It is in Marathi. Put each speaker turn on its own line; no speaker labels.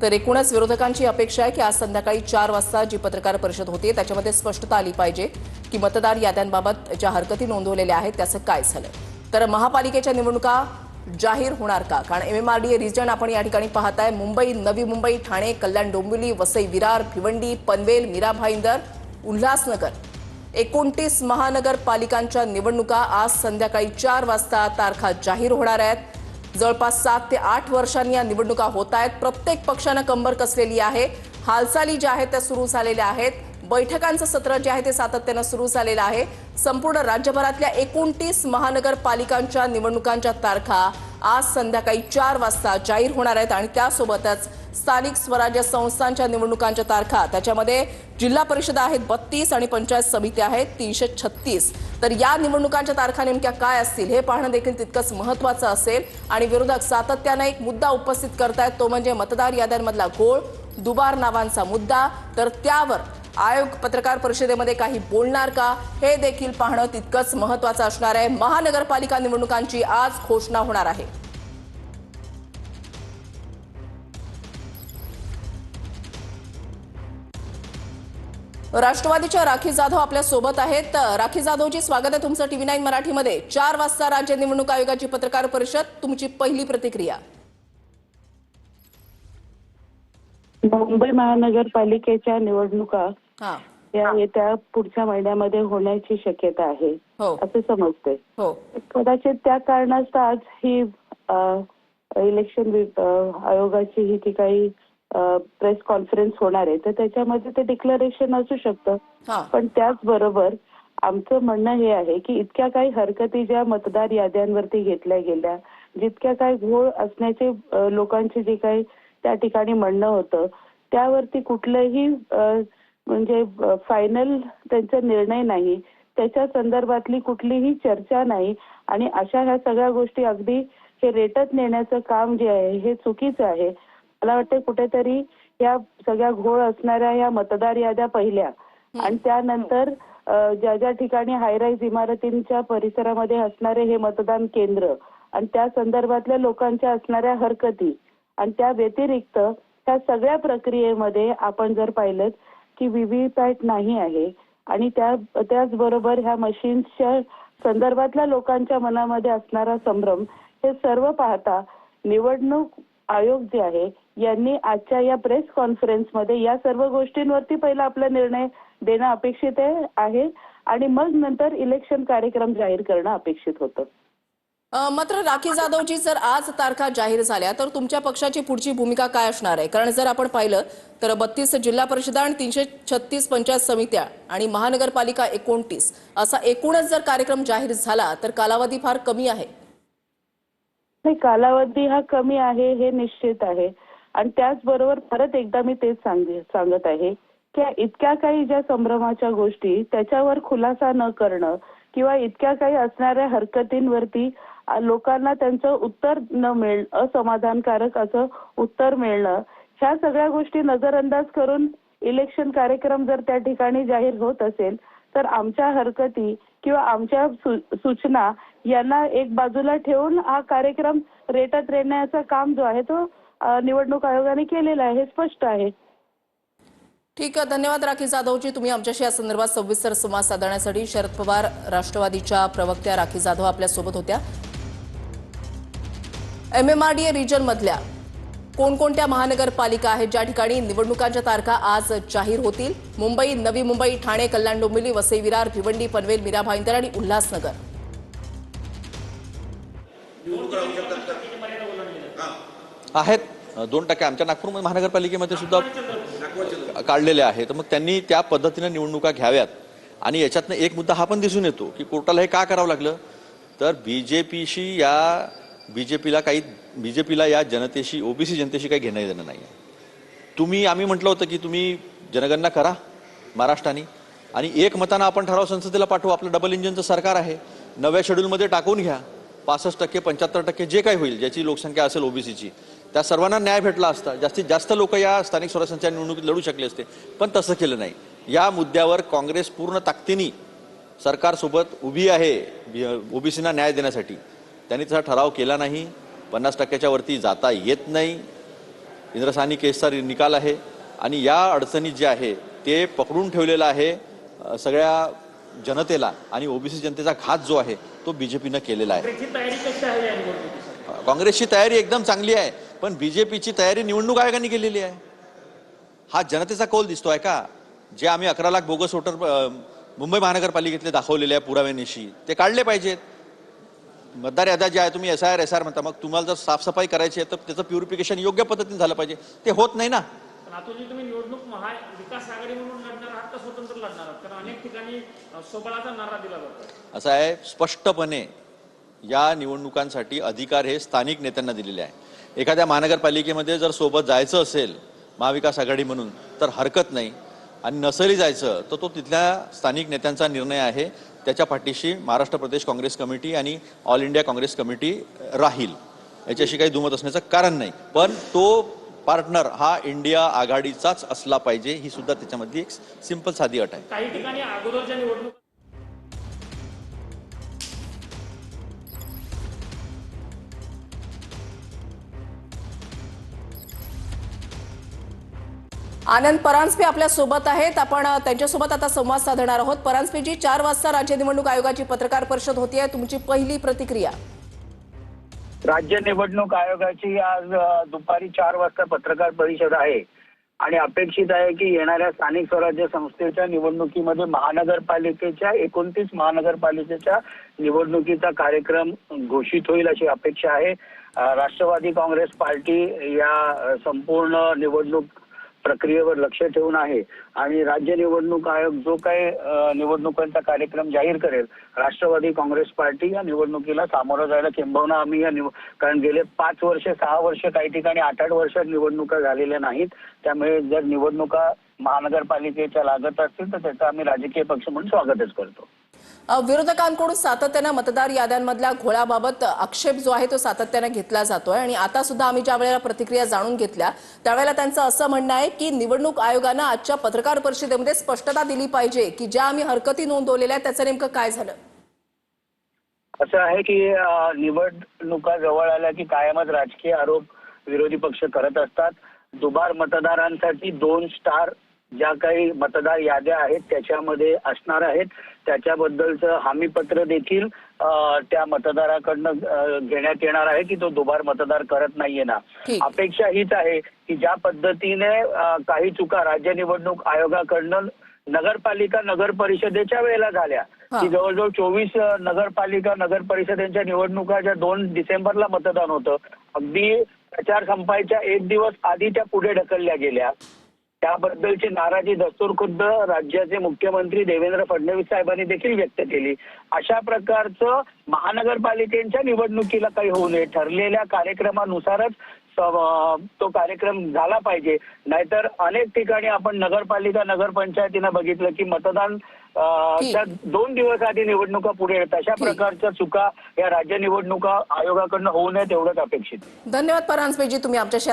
तर एकूणच विरोधकांची अपेक्षा आहे की आज संध्याकाळी 4 वाजता जी पत्रकार परिषद होते त्याच्यामध्ये स्पष्टता आली पाहिजे की मतदार याद्यांबाबत ज्या हरकती नोंदवलेल्या आहेत त्याचं काय झालं। तर महापालिकेच्या निवडणुका जाहीर होणार का? कारण MMRDA रिजन आपण या ठिकाणी पाहताय, मुंबई, नवी मुंबई, ठाणे, कल्याण डोंबिवली, वसई विरार, भिवंडी, पनवेल, मीरा भाईंदर, उल्हासनगर 29 महानगरपालिकांच्या निवडणुका आज संध्याकाळी 4 वाजता तारखा जाहीर होणार आहेत। जवळपास 7 ते 8 वर्षांनी या निवडणुका होत आहेत। प्रत्येक पक्षानं कंबर कसलेली आहे। हालचाली ज्या आहेत त्या सुरू झालेल्या आहेत। बैठकांचं सत्र जे आहे ते सातत्यानं सुरू झालेलं आहे। संपूर्ण राज्यभरातल्या 29 महानगरपालिकांच्या निवडणुकांच्या तारखा आज संध्याकाळी 4 वाजता जाहीर होणार आहेत आणि त्यासोबतच स्थानिक स्वराज्य संस्थांच्या निवडणुकांच्या तारखा, त्याच्यामध्ये जिल्हा परिषद आहेत 32 आणि पंचायत समिती आहेत 336। तर या निवडणुकांच्या तारखा नेमक्या काय असतील हे पाहणं देखील तितकंच महत्त्वाचं असेल। आणि विरोधक सातत्यानं एक मुद्दा उपस्थित करतायत, तो म्हणजे मतदार याद्यांमधला घोळ, दुबार नावांचा मुद्दा। तर त्यावर आयोग पत्रकार परिषदेमध्ये काही बोलणार का हे देखील पाहणं तितकंच महत्त्वाचं असणार आहे। महानगरपालिका निवडणुकांची आज घोषणा होणार आहे। राष्ट्रवादीच्या राखी जाधव आपल्या सोबत आहेत। राखी जाधवजी, स्वागत आहे तुमचं TV9 मराठीमध्ये। 4 वाजता राज्य निवडणूक आयोगाची पत्रकार परिषद, तुमची पहिली प्रतिक्रिया।
मुंबई महानगरपालिकेच्या निवडणुका या येत्या पुढच्या महिन्यामध्ये होण्याची शक्यता आहे असे समजते। कदाचित त्या कारणास्तव आज ही इलेक्शन आयोगाची ही जी काही प्रेस कॉन्फरन्स होणार आहे तर त्याच्यामध्ये ते डिक्लेरेशन असू शकतं। पण त्याचबरोबर आमचं म्हणणं हे आहे की इतक्या काही हरकती ज्या मतदार याद्यांवरती घेतल्या गेल्या, जितक्या काही घोळ असण्याचे लोकांचे जे काही त्या ठिकाणी म्हणणं होतं त्यावरती कुठलंही म्हणजे फायनल त्यांचा निर्णय नाही, त्याच्या संदर्भातली कुठलीही चर्चा नाही आणि अशा ह्या सगळ्या गोष्टी अगदी हे रेटत नेण्याचं काम जे आहे हे चुकीचं आहे। मला वाटतं कुठेतरी या सगळ्या घोळ असणाऱ्या या मतदार याद्या पहिल्या आणि त्यानंतर ज्या ज्या ठिकाणी हायराईज इमारतींच्या परिसरामध्ये असणारे हे मतदान केंद्र आणि त्या संदर्भातल्या लोकांच्या असणाऱ्या हरकती आणि त्या व्यतिरिक्त त्या सगळ्या प्रक्रियेमध्ये आपण जर पाहिलं की व्हीव्हीपॅट नाही आहे आणि त्याचबरोबर ह्या मशीन्सच्या संदर्भातल्या लोकांच्या मनामध्ये असणारा संभ्रम, हे सर्व पाहता निवडणूक आयोग जे आहे यांनी आजच्या या प्रेस कॉन्फरन्समध्ये या सर्व गोष्टींवरती पहिला आपला निर्णय देणं अपेक्षित आहे आणि मग नंतर इलेक्शन कार्यक्रम जाहीर करणं अपेक्षित होतं।
मात्र राखी जाधवजी, जर आज तारखा जाहीर झाल्या तर तुमच्या पक्षाची पुढची भूमिका काय असणार आहे? कारण जर आपण पाहिलं तर 32 जिल्हा परिषदा आणि 336 पंचायत समित्या आणि महानगरपालिका 29 असा एकूणच जर कार्यक्रम जाहीर झाला तर कालावधी फार कमी आहे।
नाही, कालावधी हा कमी आहे हे निश्चित आहे आणि त्याचबरोबर परत एकदा मी तेच सांगत आहे की इतक्या काही ज्या संभ्रमाच्या गोष्टी त्याच्यावर खुलासा न करणं किंवा इतक्या काही असणाऱ्या हरकतींवरती लोकांना त्यांचं उत्तर न मिळणं, असमाधानकारक असं उत्तर मिळणं, ह्या सगळ्या गोष्टी नजरअंदाज करून इलेक्शन कार्यक्रम जर त्या ठिकाणी जाहीर होत असेल तर आमच्या हरकती किंवा आमच्या सूचना यांना एक बाजूला ठेवून हा कार्यक्रम रेटत रेटण्याचं काम जो आहे तो निवडणूक आयोगाने केलेला आहे, हे स्पष्ट आहे।
ठीक आहे, धन्यवाद राखी जाधवजी, तुम्ही आमच्याशी या संदर्भात सविस्तर संवाद साधण्यासाठी। शरद पवार राष्ट्रवादीच्या प्रवक्त्या राखी जाधव आपल्या सोबत होत्या। MMRDA रिजन मधल्या कोणकोणत्या महानगरपालिका आहेत ज्या ठिकाणी निवडणुकांच्या तारखा आज जाहीर होतील? मुंबई, नवी मुंबई, ठाणे, कल्याण डोंबिवली, वसई विरार, भिवंडी, पनवेल, मीरा भाईंदर आणि उल्हासनगर
आहेत। 2% आमच्या नागपूर महानगरपालिकेमध्ये सुद्धा काढलेले आहेत। तर मग त्यांनी त्या पद्धतीने निवडणुका घ्याव्यात आणि याच्यातनं एक मुद्दा हा पण दिसून येतो की कोर्टाला हे का करावं लागलं, तर बीजेपीला या जनतेशी, ओबीसी जनतेशी काही घेणं देणं नाही। आम्ही म्हटलं होतं की तुम्ही जनगणना करा महाराष्ट्राने आणि एक मतानं आपण ठराव संसदेला पाठवू, आपलं डबल इंजिनचं सरकार आहे, 9व्या शेड्यूलमध्ये टाकून घ्या। 65%, 75% जे काही होईल, ज्याची लोकसंख्या असेल ओबीसीची, त्या सर्वांना न्याय भेटला असता, जास्तीत जास्त लोक या स्थानिक स्वराज्याच्या निवडणुकीत लढू शकले असते, पण तसं केलं नाही। या मुद्द्यावर काँग्रेस पूर्ण ताकदीने सरकारसोबत उभी आहे ओबीसींना न्याय देण्यासाठी। त्यांनी तसा ठराव केला नाही, 50%च्या वरती जाता येत नाही। इंद्रसानी केसचा निकाल आहे आणि या अडचणी जे आहे ते पकडून ठेवलेला आहे सगळ्या जनतेला आणि ओबीसी जनतेचा घात जो आहे तो बीजेपीनं केलेला आहे. काँग्रेसची तयारी एकदम चांगली आहे, पण बीजेपीची तयारी निवडणूक आयोगाने केलेली आहे. हा जनतेचा कौल दिसतोय का? जे आम्ही 11 लाख बोगस वोटर मुंबई महानगरपालिकेतले दाखवलेले आहे पुराव्यानिशी, ते काढले पाहिजेत. मतदार याद्या ज्या आहे तुम्ही SIR म्हणता, मग तुम्हाला जर साफसफाई करायची आहे तर त्याचं प्युरिफिकेशन योग्य पद्धतीने झालं पाहिजे. ते होत नाही ना.
तुम्ही निवडणूक महाविकास आघाडी म्हणून लढणार आहात का स्वतंत्र लढणार आहात? कारण अनेक ठिकाणी स्वबळाचा नारा दिला जातो.
असं आहे, स्पष्टपणे या निवडणुकांसाठी अधिकार हे स्थानिक नेत्यांना दिलेले आहे. एखाद्या महानगरपालिकेमध्ये जर सोबत जायचं असेल महाविकास आघाडी म्हणून तर हरकत नाही, आणि नसेलही जायचं तर तो तिथल्या स्थानिक नेत्यांचा निर्णय आहे. त्याच्या पाठीशी महाराष्ट्र प्रदेश काँग्रेस कमिटी आणि ऑल इंडिया काँग्रेस कमिटी राहील, याच्याशी काही दुमत असण्याचं कारण नाही. पण तो पार्टनर हा इंडिया आघाडीचाच असला पाहिजे, ही सुद्धा त्याच्यामध्ये एक सिंपल साधी अट आहे.
काही ठिकाणी अगोदरच्या निवडणूक
आनंद परांजपे आपल्या सोबत आहेत. आपण त्यांच्यासोबत आता संवाद साधणार आहोत. परांजपेजी, 4 वाजता राज्य निवडणूक आयोगाची पत्रकार परिषद होती आहे, तुमची पहिली प्रतिक्रिया?
राज्य निवडणूक आयोगाची आज दुपारी 4 वाजता पत्रकार परिषद आहे आणि अपेक्षित आहे की येणाऱ्या स्थानिक स्वराज्य संस्थेच्या निवडणुकीमध्ये महानगरपालिकेच्या 29 महानगरपालिकेच्या निवडणुकीचा कार्यक्रम घोषित होईल अशी अपेक्षा आहे. राष्ट्रवादी काँग्रेस पार्टी या संपूर्ण निवडणूक प्रक्रियेवर लक्ष ठेवून आहे आणि राज्य निवडणूक आयोग जो काही निवडणुकांचा कार्यक्रम जाहीर करेल, राष्ट्रवादी काँग्रेस पार्टी या निवडणुकीला सामोरं जायला किंबहुना आम्ही कारण गेले 5 वर्ष 6 वर्ष काही ठिकाणी 8-8 वर्षात निवडणुका झालेल्या नाहीत. त्यामुळे जर निवडणुका महानगरपालिकेच्या लागत असतील तर त्याचं आम्ही राजकीय पक्ष म्हणून स्वागतच करतो.
विरोधकांकडून सातत्यानं मतदार याद्यांमधल्या घोळाबाबत आक्षेप जो आहे तो सातत्यानं घेतला जातोय आणि आता सुद्धा आम्ही ज्या वेळेला प्रतिक्रिया जाणून घेतल्या त्यावेळेला त्यांचं असं म्हणणं आहे की निवडणूक आयोगानं आजच्या पत्रकार परिषदेमध्ये स्पष्टता दिली पाहिजे की ज्या आम्ही हरकती नोंदवलेल्या आहेत त्याचं नेमकं काय झालं.
असं आहे की निवडणुका जवळ आल्या की कायमच राजकीय आरोप विरोधी पक्ष करत असतात. दुबार मतदारांसाठी 2 स्टार ज्या काही मतदार याद्या आहेत त्याच्यामध्ये असणार आहेत, त्याच्याबद्दलचं हमीपत्र देखील त्या मतदाराकडनं घेण्यात येणार आहे की तो दुबार मतदार करत नाहीये ना. अपेक्षा हीच आहे की ज्या पद्धतीने काही चुका राज्य निवडणूक आयोगाकडनं नगरपालिका नगर परिषदेच्या वेळेला झाल्या की जवळजवळ 24 नगरपालिका नगर परिषदेच्या निवडणुका ज्या 2 डिसेंबरला मतदान होतं, अगदी प्रचार संपायच्या 1 दिवस आधी त्या पुढे ढकलल्या गेल्या. त्याबद्दलची नाराजी दस्तूरखुद्द राज्याचे मुख्यमंत्री देवेंद्र फडणवीस साहेबांनी देखील व्यक्त केली. अशा प्रकारचं महानगरपालिकेच्या निवडणुकीला काही होऊ नये, ठरलेल्या कार्यक्रमानुसारच तो कार्यक्रम झाला पाहिजे. नाहीतर अनेक ठिकाणी आपण नगरपालिका नगरपंचायतीनं बघितलं की मतदान 2 दिवस आधी निवडणुका पुढे येतात. अशा प्रकारच्या चुका या राज्य निवडणुका आयोगाकडनं होऊ नये तेवढंच अपेक्षित.
धन्यवाद परांजपेजी, तुम्ही आमच्याशी